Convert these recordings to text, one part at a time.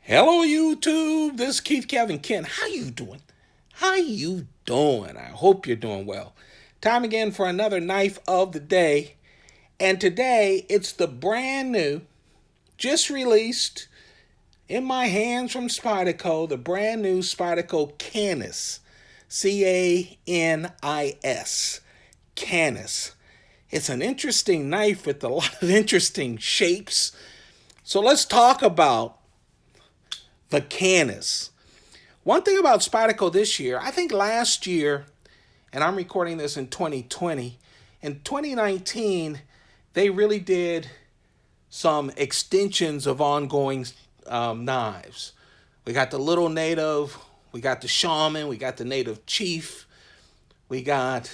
Hello YouTube, this is Keith Kevin Ken. How you doing? How you doing? I hope you're doing well. Time again for another knife of the day. And today it's the brand new, just released in my hands from Spyderco, the brand new Spyderco Canis. C-A-N-I-S. Canis. It's an interesting knife with a lot of interesting shapes. So let's talk about the Canis. One thing about Spyderco this year, I think last year, and I'm recording this in 2020, in 2019, they really did some extensions of ongoing knives. We got the little native, we got the shaman, we got the native chief, we got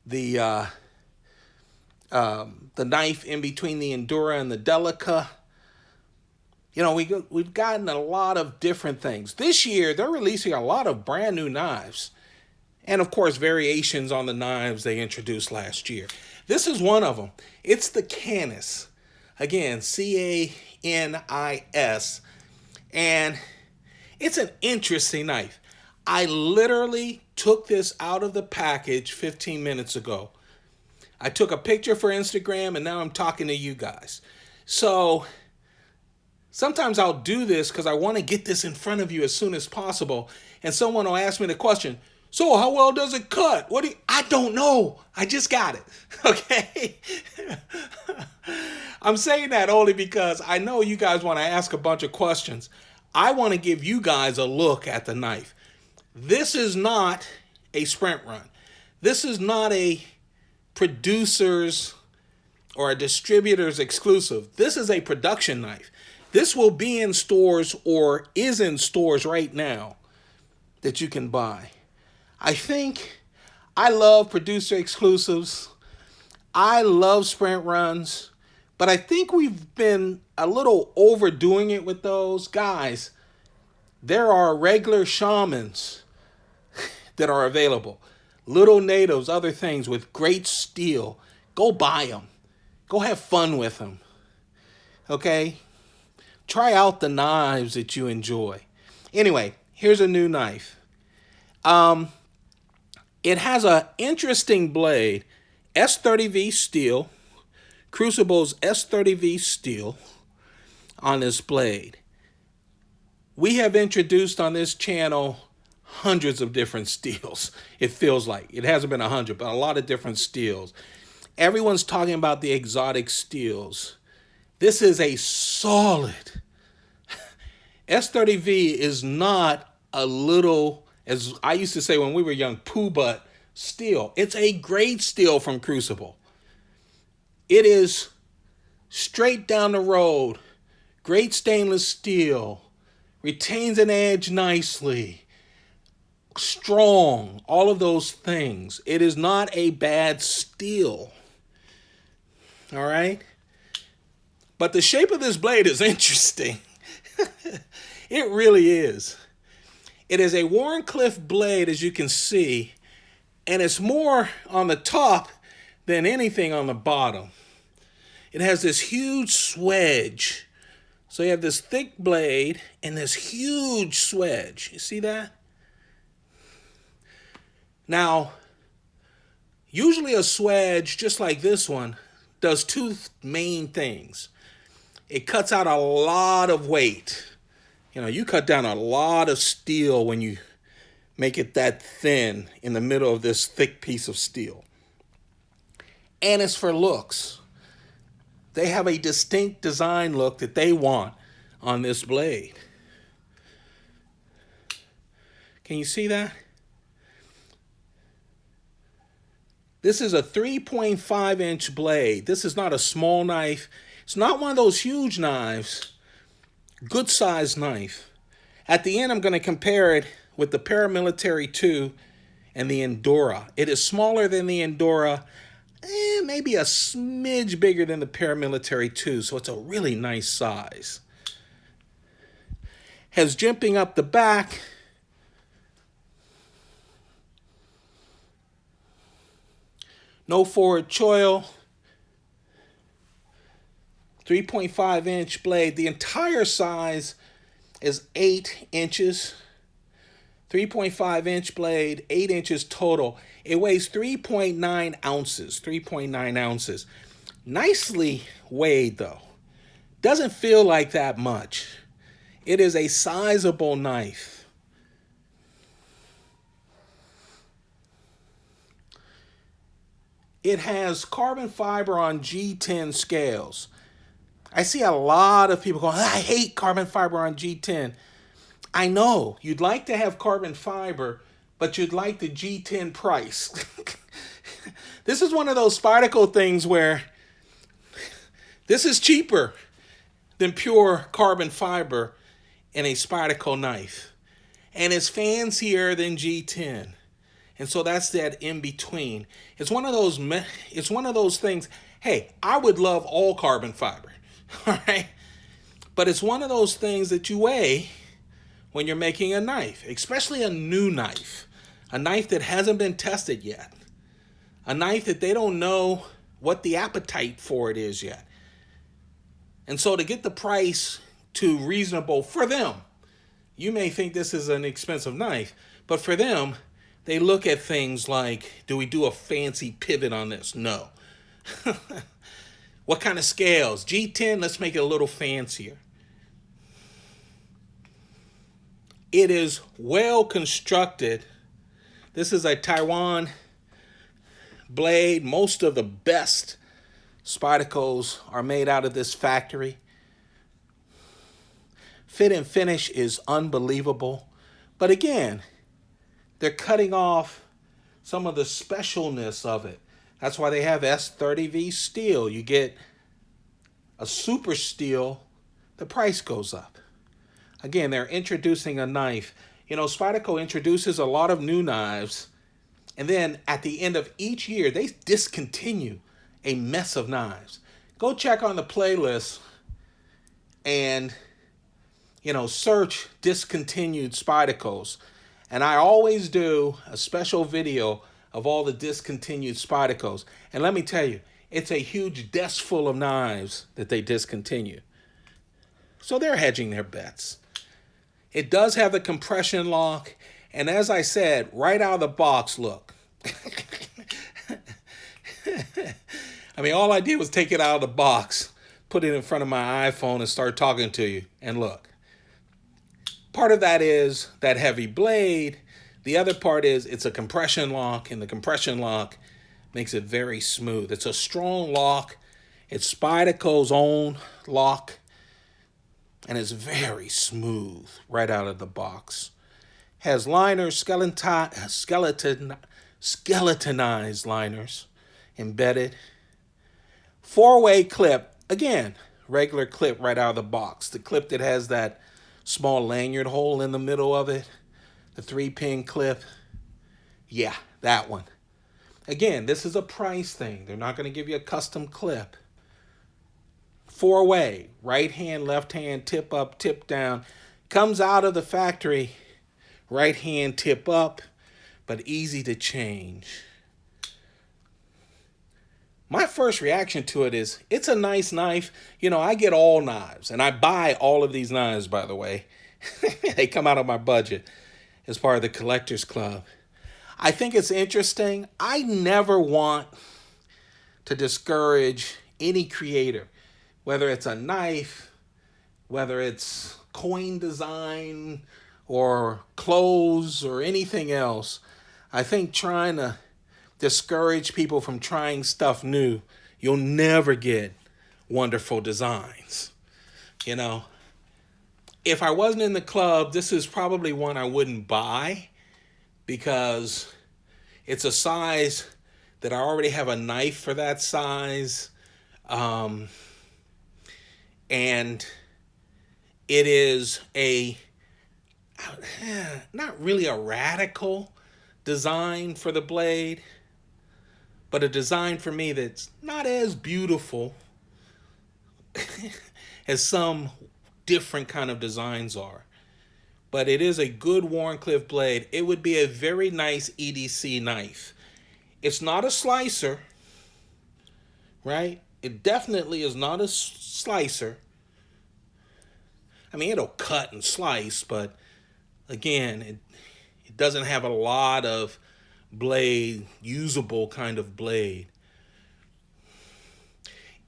the knife in between the Endura and the Delica. You know, we've gotten a lot of different things. This year, they're releasing a lot of brand new knives. And of course, variations on the knives they introduced last year. This is one of them. It's the Canis. Again, C-A-N-I-S. And it's an interesting knife. I literally took this out of the package 15 minutes ago. I took a picture for Instagram, and now I'm talking to you guys. So sometimes I'll do this because I want to get this in front of you as soon as possible. And someone will ask me the question, so how well does it cut? I don't know. I just got it. Okay. I'm saying that only because I know you guys want to ask a bunch of questions. I want to give you guys a look at the knife. This is not a sprint run. This is not a producer's or a distributor's exclusive. This is a production knife. This will be in stores or is in stores right now that you can buy. I love producer exclusives. I love sprint runs. But I think we've been a little overdoing it with those. Guys, there are regular shamans that are available. Little natives, other things with great steel. Go buy them. Go have fun with them. Okay? Try out the knives that you enjoy. Anyway, here's a new knife. It has an interesting blade. S30V steel. Crucible's S30V steel on this blade. We have introduced on this channel hundreds of different steels. It feels like. It hasn't been 100, but a lot of different steels. Everyone's talking about the exotic steels. This is a solid. S30V is not a little, as I used to say when we were young, poo butt steel. It's a great steel from Crucible. It is straight down the road. Great stainless steel. Retains an edge nicely. Strong. All of those things. It is not a bad steel. All right? But the shape of this blade is interesting. It really is. It is a Warncliffe blade, as you can see, and it's more on the top than anything on the bottom. It has this huge swedge. So you have this thick blade and this huge swedge. You see that? Now, usually a swedge, just like this one, does two main things. It cuts out a lot of weight. You know, you cut down a lot of steel when you make it that thin in the middle of this thick piece of steel. And it's for looks. They have a distinct design look that they want on this blade. Can you see that? This is a 3.5-inch blade. This is not a small knife. It's not one of those huge knives. Good sized knife. At the end, I'm going to compare it with the Paramilitary 2 and the Endura. It is smaller than the Endura, maybe a smidge bigger than the Paramilitary 2, so it's a really nice size. Has jimping up the back. No forward choil. 3.5-inch blade. The entire size is 8 inches, 3.5-inch blade, 8 inches total. It weighs 3.9 ounces, 3.9 ounces. Nicely weighed though. Doesn't feel like that much. It is a sizable knife. It has carbon fiber on G10 scales. I see a lot of people going, I hate carbon fiber on G10. I know you'd like to have carbon fiber, but you'd like the G10 price. This is one of those Spyderco things where this is cheaper than pure carbon fiber in a Spyderco knife. And it's fancier than G10. And so that's that in between. It's one of those things, hey, I would love all carbon fiber. All right? But it's one of those things that you weigh when you're making a knife, especially a new knife, a knife that hasn't been tested yet, a knife that they don't know what the appetite for it is yet. And so to get the price to reasonable for them, you may think this is an expensive knife, but for them, they look at things like, do we do a fancy pivot on this? No. What kind of scales? G10, let's make it a little fancier. It is well constructed. This is a Taiwan blade. Most of the best Spydercos are made out of this factory. Fit and finish is unbelievable. But again, they're cutting off some of the specialness of it. That's why they have S30V steel. You get a super steel, the price goes up. Again, they're introducing a knife. You know, Spyderco introduces a lot of new knives, and then at the end of each year, they discontinue a mess of knives. Go check on the playlist and, search discontinued Spydercos. And I always do a special video of all the discontinued Spydercos. And let me tell you, it's a huge desk full of knives that they discontinue. So they're hedging their bets. It does have the compression lock. And as I said, right out of the box, look. I mean, all I did was take it out of the box, put it in front of my iPhone and start talking to you. And look, part of that is that heavy blade. The other part is it's a compression lock, and the compression lock makes it very smooth. It's a strong lock. It's Spyderco's own lock, and it's very smooth right out of the box. Has liners, skeletonized liners embedded. 4-way clip. Again, regular clip right out of the box. The clip that has that small lanyard hole in the middle of it. The 3-pin clip. Yeah, that one. Again, this is a price thing. They're not going to give you a custom clip. 4-way. Right hand, left hand, tip up, tip down. Comes out of the factory. Right hand, tip up. But easy to change. My first reaction to it is, it's a nice knife. I get all knives. And I buy all of these knives, by the way. They come out of my budget as part of the Collectors Club. I think it's interesting. I never want to discourage any creator, whether it's a knife, whether it's coin design or clothes or anything else. I think trying to discourage people from trying stuff new, you'll never get wonderful designs. If I wasn't in the club, this is probably one I wouldn't buy because it's a size that I already have a knife for that size. And it is not really a radical design for the blade, but a design for me that's not as beautiful as some different kind of designs are. But it is a good Wharncliffe blade. It would be a very nice EDC knife. It's not a slicer, right? It definitely is not a slicer. I mean, it'll cut and slice, but again, it doesn't have a lot of blade, usable kind of blade.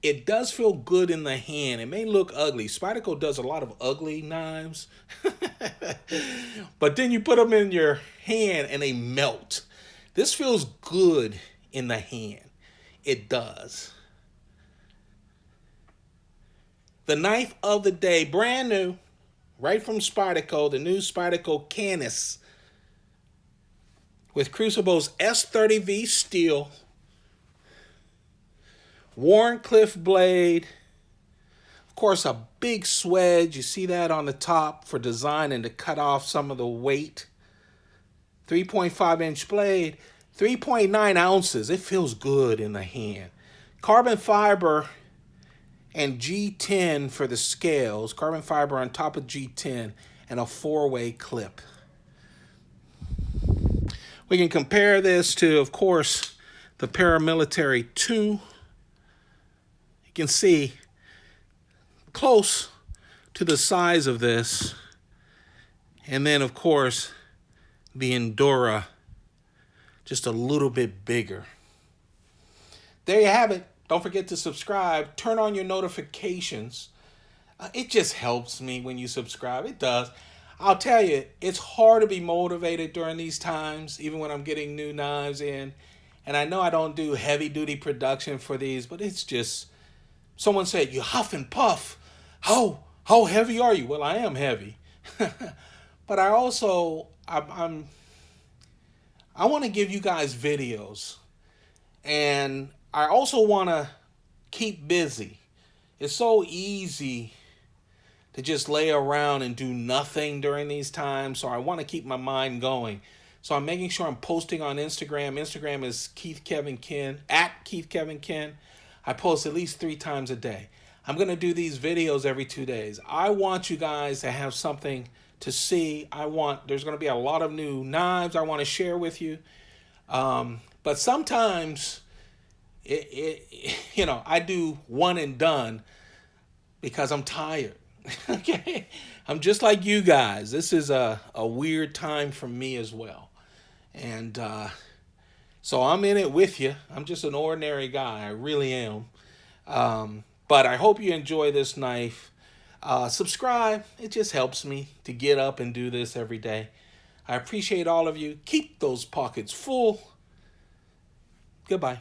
It does feel good in the hand. It may look ugly. Spyderco does a lot of ugly knives. But then you put them in your hand and they melt. This feels good in the hand. It does. The knife of the day, brand new, right from Spyderco, the new Spyderco Canis with Crucible's S30V steel, Warncliffe blade, of course a big swedge, you see that on the top for design and to cut off some of the weight. 3.5-inch blade, 3.9 ounces, it feels good in the hand. Carbon fiber and G10 for the scales, carbon fiber on top of G10, and a 4-way clip. We can compare this to, of course, the Paramilitary 2. You can see close to the size of this. And then, of course, the Endura, just a little bit bigger. There you have it. Don't forget to subscribe. Turn on your notifications. It just helps me when you subscribe. It does. I'll tell you, it's hard to be motivated during these times, even when I'm getting new knives in. And I know I don't do heavy-duty production for these, but it's just, someone said, you huff and puff. How heavy are you? Well, I am heavy. But I also, I want to give you guys videos. And I also want to keep busy. It's so easy to just lay around and do nothing during these times. So I want to keep my mind going. So I'm making sure I'm posting on Instagram. Instagram is Keith Kevin Ken, at Keith Kevin Ken. I post at least 3 times a day. I'm going to do these videos every 2 days. I want you guys to have something to see. There's going to be a lot of new knives I want to share with you. But sometimes, I do one and done because I'm tired. Okay, I'm just like you guys. This is a weird time for me as well. And so I'm in it with you. I'm just an ordinary guy. I really am. But I hope you enjoy this knife. Subscribe. It just helps me to get up and do this every day. I appreciate all of you. Keep those pockets full. Goodbye.